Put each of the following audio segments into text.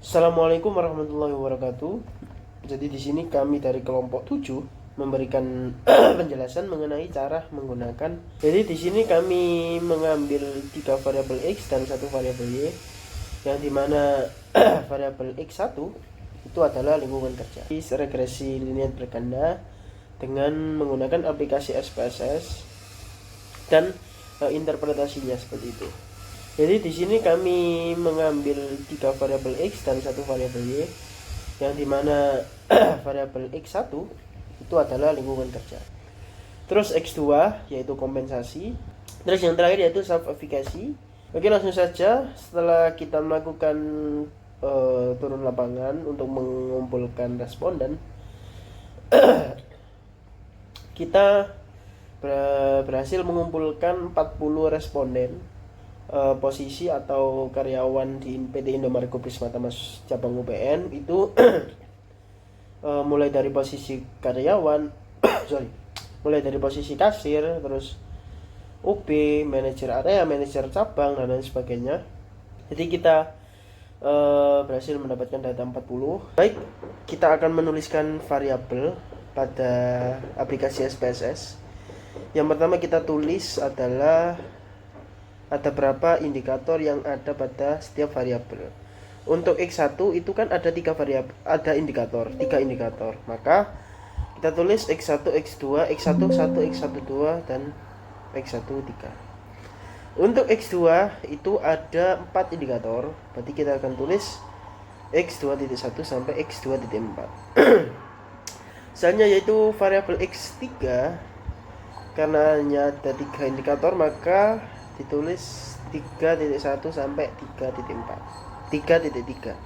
Assalamualaikum warahmatullahi wabarakatuh. Jadi di sini kami dari kelompok 7 memberikan penjelasan mengenai cara menggunakan. Jadi di sini kami mengambil 3 variabel x dan 1 variabel y, yang dimana variabel x1 itu adalah lingkungan kerja. Regresi linear berganda dengan menggunakan aplikasi SPSS dan interpretasinya seperti itu. Jadi di sini kami mengambil 3 variabel x dan 1 variabel y, yang dimana variabel x1 itu adalah lingkungan kerja. Terus x2 yaitu kompensasi. Terus yang terakhir yaitu self efficacy. Oke, langsung saja setelah kita melakukan turun lapangan untuk mengumpulkan responden, kita berhasil mengumpulkan 40 responden posisi atau karyawan di PT Indomaret Prisma Tamas cabang UPN itu mulai dari posisi karyawan mulai dari posisi kasir, terus UP, manajer area, manajer cabang, dan lain sebagainya. Jadi kita berhasil mendapatkan data 40. Baik, kita akan menuliskan variabel pada aplikasi SPSS. Yang pertama kita tulis adalah ada berapa indikator yang ada pada setiap variabel. Untuk x1 itu kan ada 3 variabel, ada indikator, 3 indikator. Maka kita tulis x1, x2, x1 1, x1 2 dan x1 3. Untuk x2 itu ada 4 indikator, berarti kita akan tulis x2.1 sampai x2.4. Misalnya yaitu variabel x3, karena hanya ada 3 indikator maka ditulis 3.1 sampai 3.4, 3.3.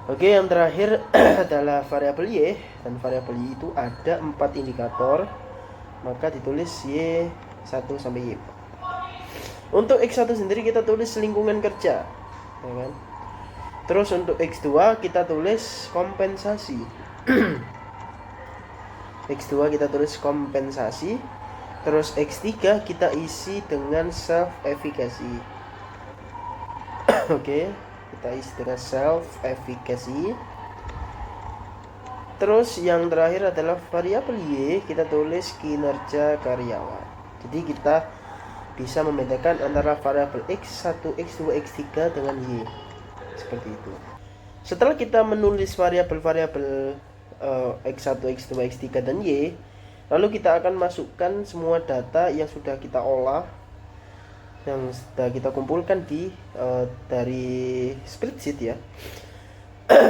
Oke, yang terakhir adalah variabel y, dan variabel y itu ada 4 indikator maka ditulis y1 sampai y4. Untuk x1 sendiri kita tulis lingkungan kerja, ya kan? Terus untuk x2 kita tulis kompensasi. x2 kita tulis kompensasi. Terus x3 kita isi dengan self efficacy. Oke, kita isi dengan self efficacy. Terus yang terakhir adalah variabel y, kita tulis kinerja karyawan. Jadi kita bisa membedakan antara variabel x1, x2, x3 dengan y. Seperti itu. Setelah kita menulis variabel-variabel x1, x2, x3 dan y, lalu kita akan masukkan semua data yang sudah kita olah, yang sudah kita kumpulkan di dari spreadsheet ya.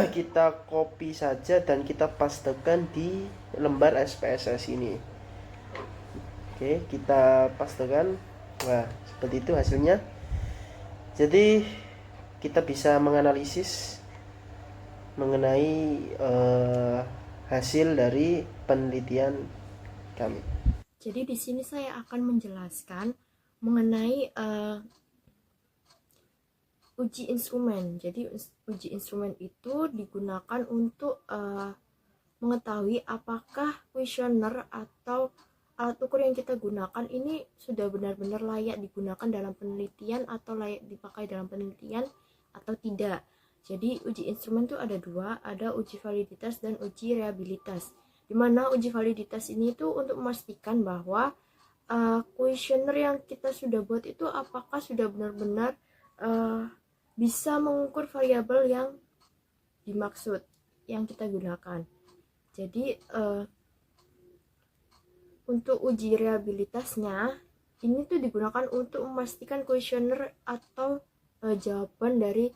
Kita copy saja dan kita pastekan di lembar SPSS ini. Oke, kita pastekan. Wah, seperti itu hasilnya. Jadi kita bisa menganalisis mengenai hasil dari penelitian kami. Jadi di sini saya akan menjelaskan mengenai uji instrumen. Jadi uji instrumen itu digunakan untuk mengetahui apakah kuesioner atau alat ukur yang kita gunakan ini sudah benar-benar layak digunakan dalam penelitian atau layak dipakai dalam penelitian atau tidak. Jadi uji instrumen itu ada dua, ada uji validitas dan uji reliabilitas. Dimana uji validitas ini tuh untuk memastikan bahwa kuesioner yang kita sudah buat itu apakah sudah benar-benar bisa mengukur variabel yang dimaksud yang kita gunakan. Jadi untuk uji reliabilitasnya ini tuh digunakan untuk memastikan kuesioner atau jawaban dari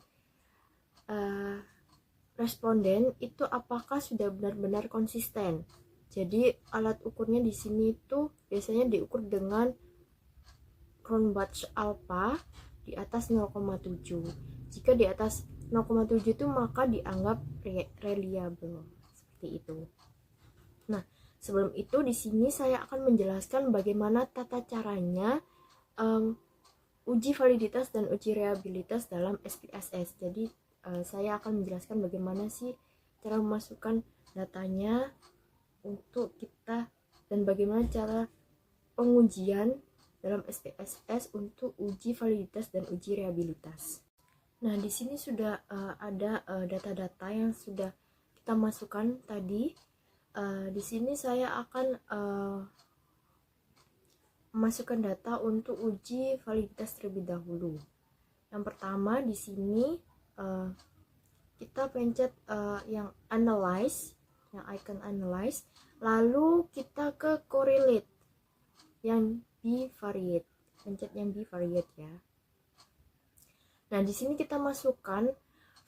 responden itu apakah sudah benar-benar konsisten. Jadi alat ukurnya di sini tuh biasanya diukur dengan Cronbach alpha di atas 0,7. Jika di atas 0,7 itu maka dianggap reliable. Seperti itu. Nah, sebelum itu di sini saya akan menjelaskan bagaimana tata caranya uji validitas dan uji reliabilitas dalam SPSS. Jadi saya akan menjelaskan bagaimana sih cara memasukkan datanya untuk kita dan bagaimana cara pengujian dalam SPSS untuk uji validitas dan uji reliabilitas. Nah, di sini sudah ada data-data yang sudah kita masukkan tadi. Di sini saya akan memasukkan data untuk uji validitas terlebih dahulu. Yang pertama di sini kita pencet yang analyze, yang icon analyze, lalu kita ke correlate yang bivariate, pencet yang bivariate ya. Nah, di sini kita masukkan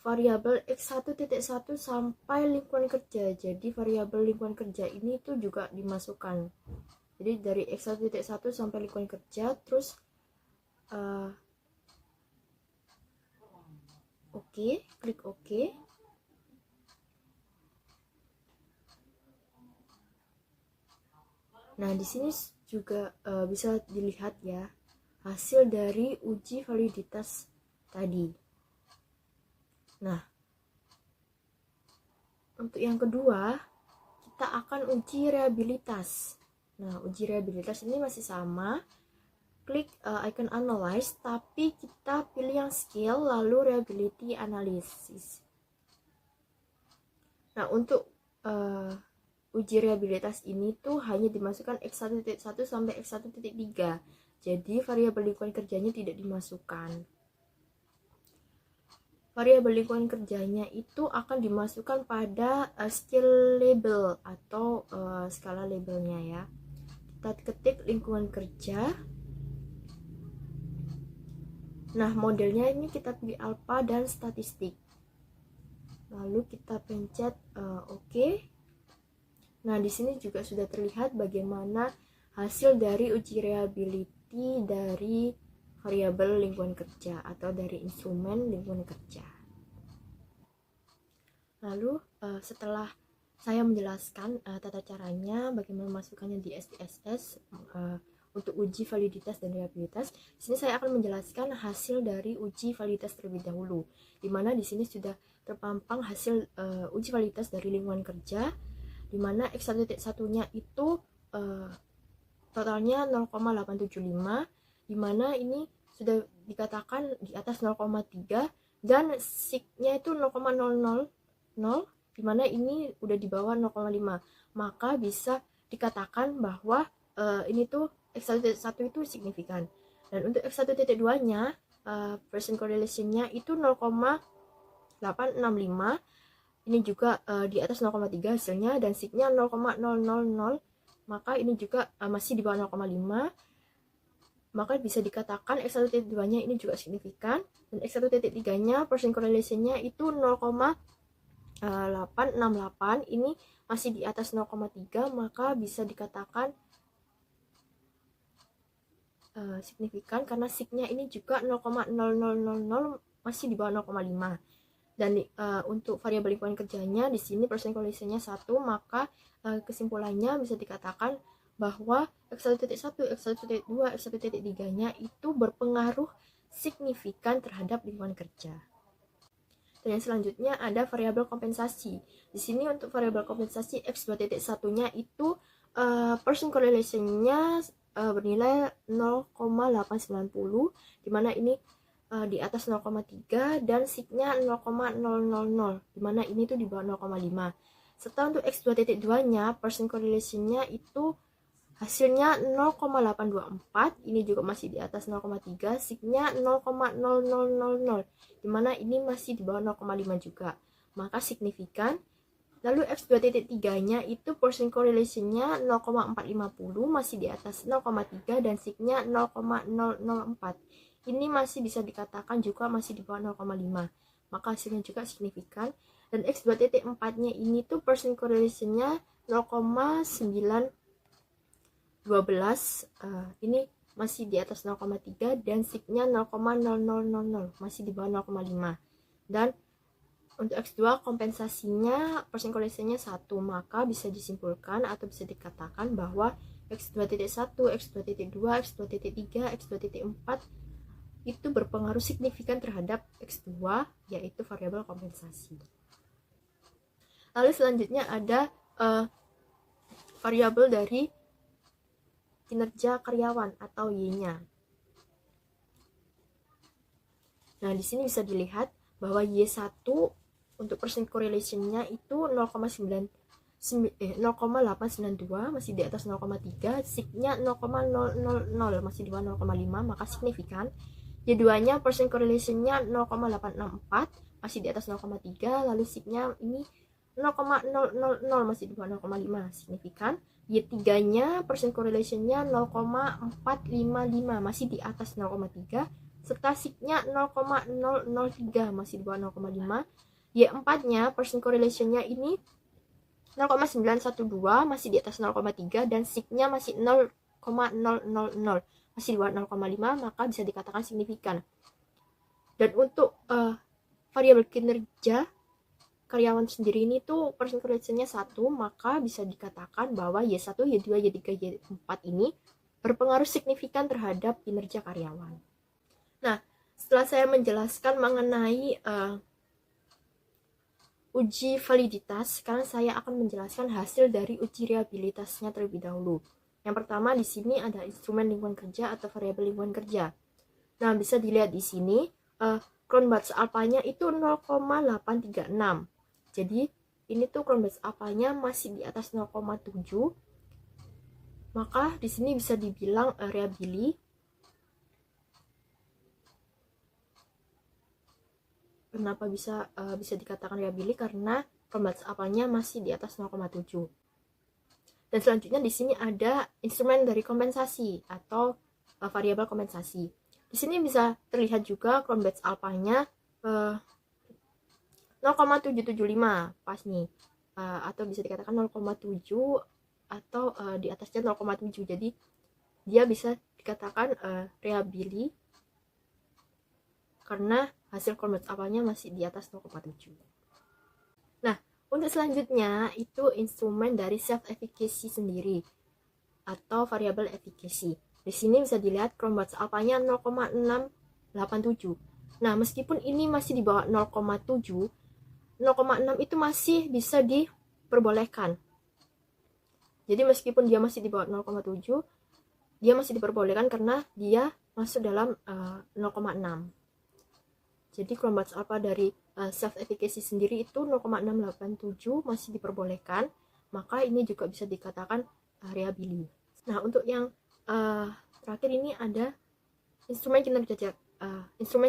variabel x1.1 sampai lingkungan kerja. Jadi variabel lingkungan kerja ini tuh juga dimasukkan. Jadi dari x1.1 sampai lingkungan kerja, terus oke, klik oke. Nah, di sini juga bisa dilihat ya hasil dari uji validitas tadi. Nah, untuk yang kedua, kita akan uji reliabilitas. Nah, uji reliabilitas ini masih sama. Klik icon analyze, tapi kita pilih yang scale lalu reliability analysis. Nah, untuk uji reliabilitas ini tuh hanya dimasukkan x1.1 sampai x1.3. Jadi variabel lingkungan kerjanya tidak dimasukkan. Variabel lingkungan kerjanya itu akan dimasukkan pada skill label atau skala labelnya ya. Kita ketik lingkungan kerja. Nah, modelnya ini kita pilih alpha dan statistik. Lalu kita pencet oke. Nah, di sini juga sudah terlihat bagaimana hasil dari uji reliability dari variabel lingkungan kerja atau dari instrumen lingkungan kerja. Lalu setelah saya menjelaskan tata caranya bagaimana masukkannya di SPSS untuk uji validitas dan reliabilitas, di sini saya akan menjelaskan hasil dari uji validitas terlebih dahulu, di mana di sini sudah terpampang hasil uji validitas dari lingkungan kerja, di mana x1.1-nya itu totalnya 0,875, di mana ini sudah dikatakan di atas 0,3 dan sig-nya itu 0,000, di mana ini udah di bawah 0,5, maka bisa dikatakan bahwa ini tuh x1.1 itu signifikan. Dan untuk x1.2-nya percent correlation-nya itu 0,865, ini juga di atas 0,3 hasilnya, dan sig-nya 0,000, maka ini juga masih di bawah 0,5, maka bisa dikatakan x1.2-nya ini juga signifikan. Dan x1.3-nya percent correlation-nya itu 0,868, ini masih di atas 0,3, maka bisa dikatakan signifikan karena sig-nya ini juga 0,0000, masih di bawah 0,5. Dan untuk variabel lingkungan kerjanya di sini percent correlation-nya 1, maka kesimpulannya bisa dikatakan bahwa x1.1, x1.2, x1.3-nya itu berpengaruh signifikan terhadap lingkungan kerja. Dan yang selanjutnya ada variabel kompensasi. Di sini untuk variabel kompensasi x2.1-nya itu percent correlation-nya bernilai 0,890, di mana ini di atas 0,3 dan sig-nya 0,000, di mana ini tuh di bawah 0,5. Setelah untuk x2.2-nya percent correlation-nya itu hasilnya 0,824, ini juga masih di atas 0,3, sig-nya 0,0000, di mana ini masih di bawah 0,5 juga, maka signifikan. Lalu x2.3-nya itu percent correlation-nya 0,450, masih di atas 0,3 dan sig-nya 0,004. Ini masih bisa dikatakan juga masih di bawah 0,5, maka hasilnya juga signifikan. Dan x2.4-nya ini tuh percent correlation-nya 0,912, ini masih di atas 0,3 dan sig-nya 0,0000, masih di bawah 0,5. Dan untuk x2 kompensasinya percent correlation-nya 1, maka bisa disimpulkan atau bisa dikatakan bahwa x2.1, x2.2, x2.3, x2.4 itu berpengaruh signifikan terhadap x2, yaitu variabel kompensasi. Lalu selanjutnya ada variabel dari kinerja karyawan atau Y-nya. Nah, di sini bisa dilihat bahwa Y1 untuk percent correlation-nya itu 0,892, masih di atas 0,3, sig-nya 0,000, masih di bawah 0,5, maka signifikan. Y2-nya percent correlation-nya 0,864, masih di atas 0,3, lalu sig-nya ini 0,000, masih di bawah 0,5, signifikan. Y3-nya percent correlation-nya 0,455, masih di atas 0,3, serta sig-nya 0,003, masih di bawah 0,5. Y4-nya percent correlation-nya ini 0,912, masih di atas 0,3, dan sig-nya masih 0,000, masih di bawah 0,5, maka bisa dikatakan signifikan. Dan untuk variabel kinerja karyawan sendiri ini tuh percent correlation-nya 1, maka bisa dikatakan bahwa Y1, Y2, Y3, Y4 ini berpengaruh signifikan terhadap kinerja karyawan. Nah, setelah saya menjelaskan mengenai uji validitas, sekarang saya akan menjelaskan hasil dari uji reliabilitasnya terlebih dahulu. Yang pertama di sini ada instrumen lingkungan kerja atau variabel lingkungan kerja. Nah, bisa dilihat di sini Cronbach's alpha-nya itu 0,836. Jadi ini tuh Cronbach's alpha-nya masih di atas 0,7. Maka di sini bisa dibilang reliable. Kenapa bisa dikatakan reliable? Karena Cronbach's alpha-nya masih di atas 0,7. Dan selanjutnya di sini ada instrumen dari kompensasi atau variabel kompensasi. Di sini bisa terlihat juga Cronbach's alpha-nya 0,775 pas nih, atau bisa dikatakan 0,7 atau di atasnya 0,7. Jadi dia bisa dikatakan reliable karena hasil Cronbach's alpha-nya masih di atas 0,7. Nah, untuk selanjutnya itu instrumen dari self efficacy sendiri atau variabel efficacy. Di sini bisa dilihat Cronbach's alpha-nya 0,687. Nah, meskipun ini masih di bawah 0,7, 0,6 itu masih bisa diperbolehkan. Jadi meskipun dia masih di bawah 0,7, dia masih diperbolehkan karena dia masuk dalam 0,6. Jadi Cronbach's alpha dari self efficacy sendiri itu 0,687 masih diperbolehkan, maka ini juga bisa dikatakan reliable. Nah, untuk yang terakhir ini ada instrumen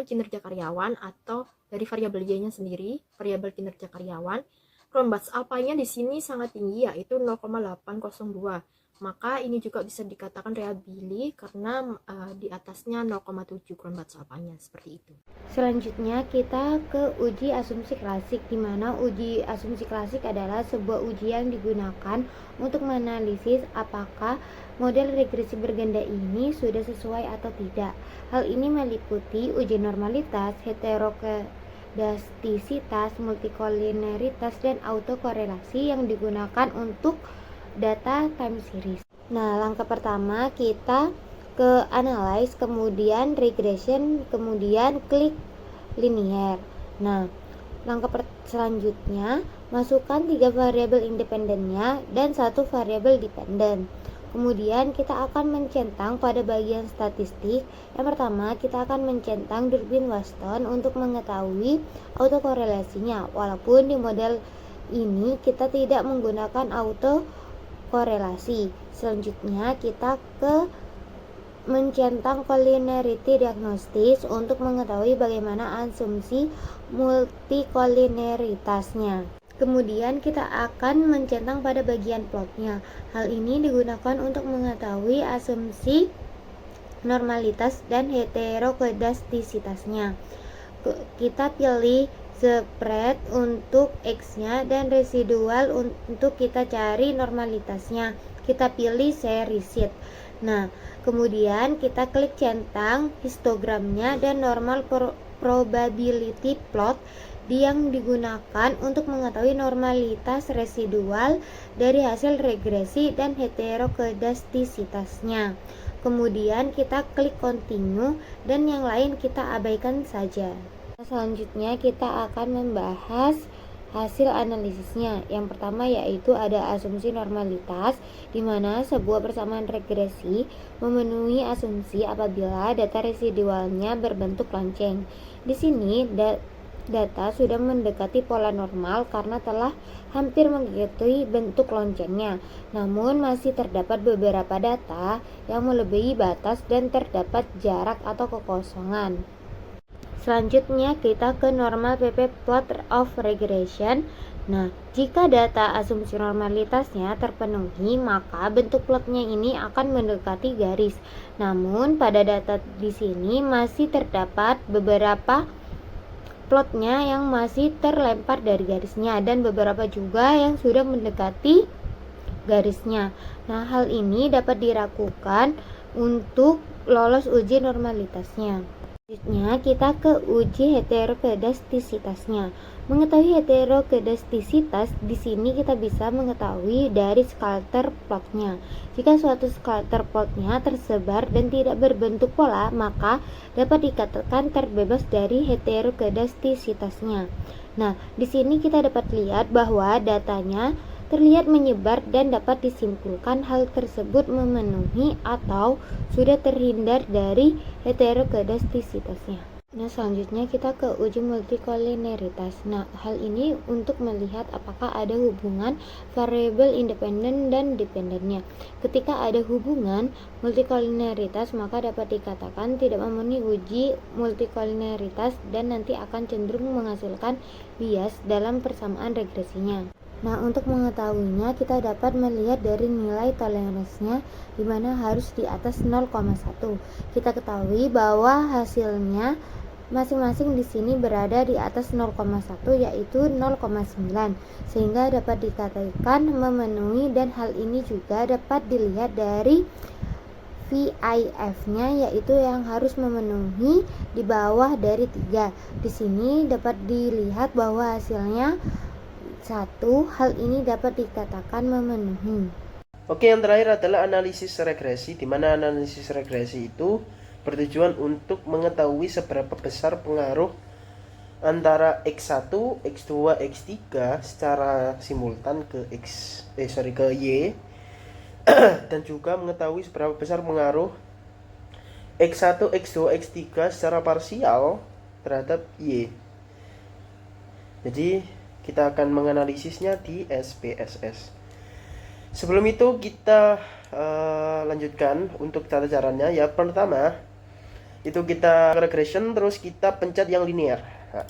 kinerja karyawan atau dari variabel Y-nya sendiri, variabel kinerja karyawan. Cronbach's alpha-nya di sini sangat tinggi, yaitu 0,802. Maka ini juga bisa dikatakan reliable karena di atasnya 0,7 Cronbach's alpha-nya, seperti itu. Selanjutnya kita ke uji asumsi klasik, di mana uji asumsi klasik adalah sebuah uji yang digunakan untuk menganalisis apakah model regresi berganda ini sudah sesuai atau tidak. Hal ini meliputi uji normalitas, heterokedastisitas, multikolineritas, dan autokorelasi yang digunakan untuk data time series. Nah, langkah pertama kita ke analyze, kemudian regression, kemudian klik linear. Nah, langkah selanjutnya masukkan 3 variabel independennya dan 1 variabel dependen. Kemudian kita akan mencentang pada bagian statistik. Yang pertama, kita akan mencentang Durbin Waston untuk mengetahui autokorelasinya. Walaupun di model ini kita tidak menggunakan autokorelasi. Selanjutnya kita ke mencentang colinearity diagnostis untuk mengetahui bagaimana asumsi multikolineritasnya. Kemudian kita akan mencentang pada bagian plotnya. Hal ini digunakan untuk mengetahui asumsi normalitas dan heterokedastisitasnya. Kita pilih spread untuk X-nya dan residual untuk kita cari normalitasnya. Kita pilih series sheet. Nah, kemudian kita klik centang histogramnya dan normal probability plot yang digunakan untuk mengetahui normalitas residual dari hasil regresi dan heterokedastisitasnya. Kemudian kita klik continue dan yang lain kita abaikan saja. Selanjutnya kita akan membahas hasil analisisnya. Yang pertama yaitu ada asumsi normalitas, di mana sebuah persamaan regresi memenuhi asumsi apabila data residualnya berbentuk lonceng. Di sini data sudah mendekati pola normal karena telah hampir mengikuti bentuk loncengnya. Namun masih terdapat beberapa data yang melebihi batas dan terdapat jarak atau kekosongan. Selanjutnya kita ke normal PP plot of regression. Nah, jika data asumsi normalitasnya terpenuhi, maka bentuk plotnya ini akan mendekati garis. Namun pada data di sini masih terdapat beberapa plotnya yang masih terlempar dari garisnya dan beberapa juga yang sudah mendekati garisnya. Nah, hal ini dapat diragukan untuk lolos uji normalitasnya. Selanjutnya kita ke uji heterokedastisitasnya. Mengetahui heterokedastisitas di sini kita bisa mengetahui dari scatter plotnya. Jika suatu scatter plotnya tersebar dan tidak berbentuk pola, maka dapat dikatakan terbebas dari heterokedastisitasnya. Nah, di sini kita dapat lihat bahwa datanya terlihat menyebar dan dapat disimpulkan hal tersebut memenuhi atau sudah terhindar dari heterokedastisitasnya. Nah, selanjutnya kita ke uji multikolineritas. Nah, hal ini untuk melihat apakah ada hubungan variabel independen dan dependennya. Ketika ada hubungan multikolineritas, maka dapat dikatakan tidak memenuhi uji multikolineritas dan nanti akan cenderung menghasilkan bias dalam persamaan regresinya. Nah, untuk mengetahuinya kita dapat melihat dari nilai toleransinya di mana harus di atas 0,1. Kita ketahui bahwa hasilnya masing-masing di sini berada di atas 0,1 yaitu 0,9 sehingga dapat dikatakan memenuhi, dan hal ini juga dapat dilihat dari VIF-nya yaitu yang harus memenuhi di bawah dari 3. Di sini dapat dilihat bahwa hasilnya 1, hal ini dapat dikatakan memenuhi. Oke, yang terakhir adalah analisis regresi, di mana analisis regresi itu bertujuan untuk mengetahui seberapa besar pengaruh antara X1, X2, X3 secara simultan ke ke Y dan juga mengetahui seberapa besar pengaruh X1, X2, X3 secara parsial terhadap Y. Jadi kita akan menganalisisnya di SPSS. Sebelum itu kita lanjutkan untuk cara caranya. Ya, pertama itu kita regression, terus kita pencet yang linear. Nah,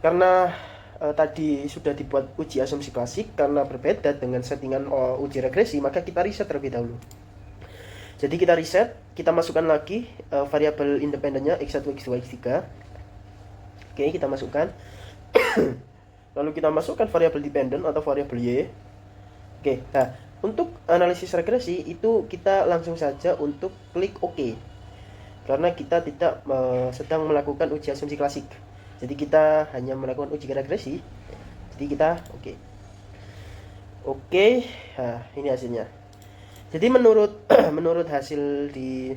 karena tadi sudah dibuat uji asumsi klasik, karena berbeda dengan settingan uji regresi, maka kita reset terlebih dahulu. Jadi kita reset, kita masukkan lagi variabel independennya X1, X2, X3. Oke, kita masukkan. Lalu kita masukkan variabel dependent atau variabel Y. Oke, nah untuk analisis regresi itu kita langsung saja untuk klik OK, karena kita tidak sedang melakukan uji asumsi klasik. Jadi kita hanya melakukan uji regresi. Jadi kita Oke, nah ini hasilnya. Jadi menurut hasil di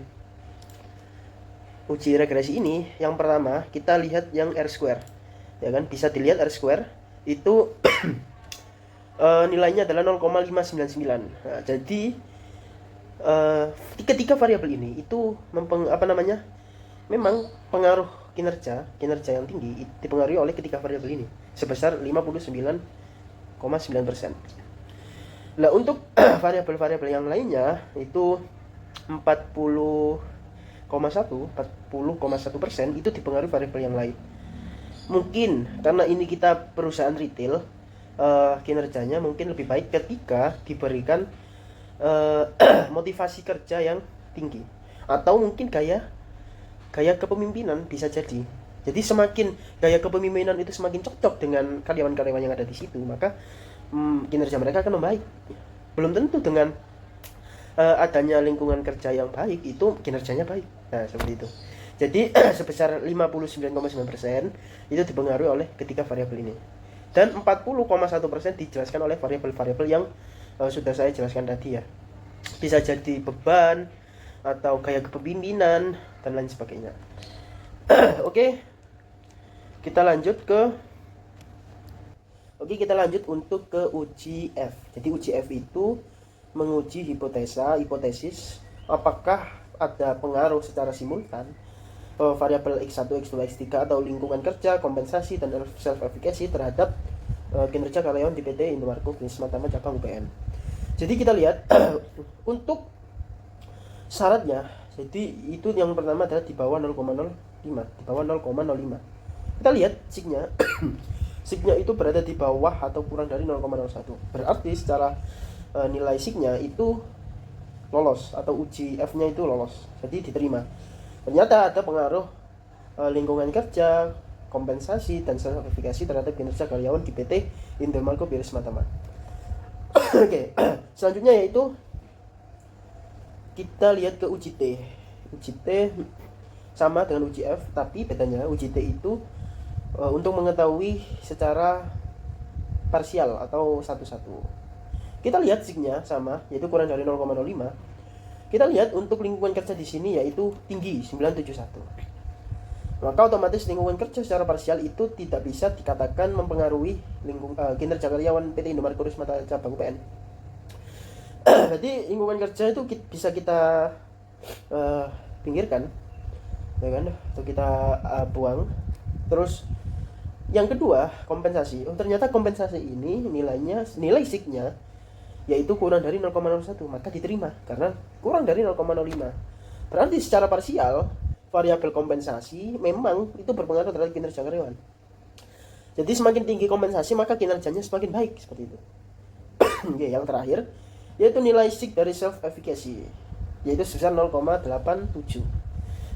uji regresi ini, yang pertama kita lihat yang R-square. Ya kan, bisa dilihat R-square itu nilainya adalah 0,599. Nah, jadi ketiga variabel ini itu memang pengaruh kinerja yang tinggi dipengaruhi oleh ketiga variabel ini sebesar 59,9%. Nah, untuk variabel-variabel yang lainnya itu 40,1% itu dipengaruhi variabel yang lain. Mungkin karena ini kita perusahaan retail, kinerjanya mungkin lebih baik ketika diberikan motivasi kerja yang tinggi, atau mungkin gaya kepemimpinan bisa jadi. Jadi semakin gaya kepemimpinan itu semakin cocok dengan karyawan-karyawan yang ada di situ, maka kinerja mereka akan membaik. Belum tentu dengan adanya lingkungan kerja yang baik itu kinerjanya baik. Nah, seperti itu. Jadi sebesar 59,9% itu dipengaruhi oleh ketiga variabel ini. Dan 40,1% dijelaskan oleh variabel-variabel yang sudah saya jelaskan tadi ya. Bisa jadi beban atau gaya kepemimpinan dan lain sebagainya. Oke. Kita lanjut untuk ke uji F. Jadi uji F itu menguji hipotesis apakah ada pengaruh secara simultan variabel X1, X2, X3 atau lingkungan kerja, kompensasi, dan self efficacy terhadap kinerja karyawan di PT Indomarko Prisma Tama cabang UPN. Jadi kita lihat untuk syaratnya, jadi itu yang pertama adalah di bawah 0,05, di bawah 0,05. Kita lihat signya, signya itu berada di bawah atau kurang dari 0,01. Berarti secara nilai signya itu lolos atau uji F-nya itu lolos, jadi diterima. Ternyata ada pengaruh lingkungan kerja, kompensasi, dan sertifikasi terhadap kinerja karyawan di PT Indomarko Prisma Tama. Oke, selanjutnya yaitu kita lihat ke uji T. Uji T sama dengan uji F, tapi bedanya uji T itu untuk mengetahui secara parsial atau satu-satu. Kita lihat signya sama, yaitu kurang dari 0,05. Kita lihat untuk lingkungan kerja di sini yaitu tinggi 971. Maka otomatis lingkungan kerja secara parsial itu tidak bisa dikatakan mempengaruhi kinerja karyawan PT Indomarko Prisma Tama cabang UPN. Jadi lingkungan kerja itu bisa kita pinggirkan, ya kan? Atau kita buang. Terus yang kedua, kompensasi. Oh, ternyata kompensasi ini nilai signya yaitu kurang dari 0,01, maka diterima karena kurang dari 0,05. Berarti secara parsial variabel kompensasi memang itu berpengaruh terhadap kinerja karyawan. Jadi semakin tinggi kompensasi maka kinerjanya semakin baik, seperti itu. Oke, yang terakhir yaitu nilai sig dari self efficacy, yaitu sebesar 0,87.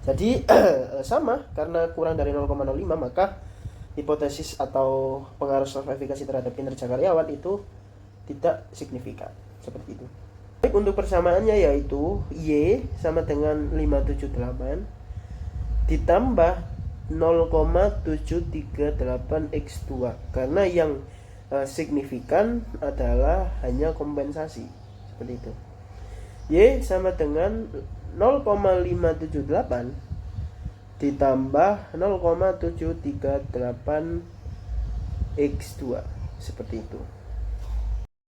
Jadi sama, karena kurang dari 0,05 maka hipotesis atau pengaruh self efficacy terhadap kinerja karyawan itu tidak signifikan, seperti itu. Baik, untuk persamaannya yaitu Y sama dengan 578 ditambah 0,738 X2, karena yang signifikan adalah hanya kompensasi, seperti itu. Y sama dengan 0,578 ditambah 0,738 X2, seperti itu.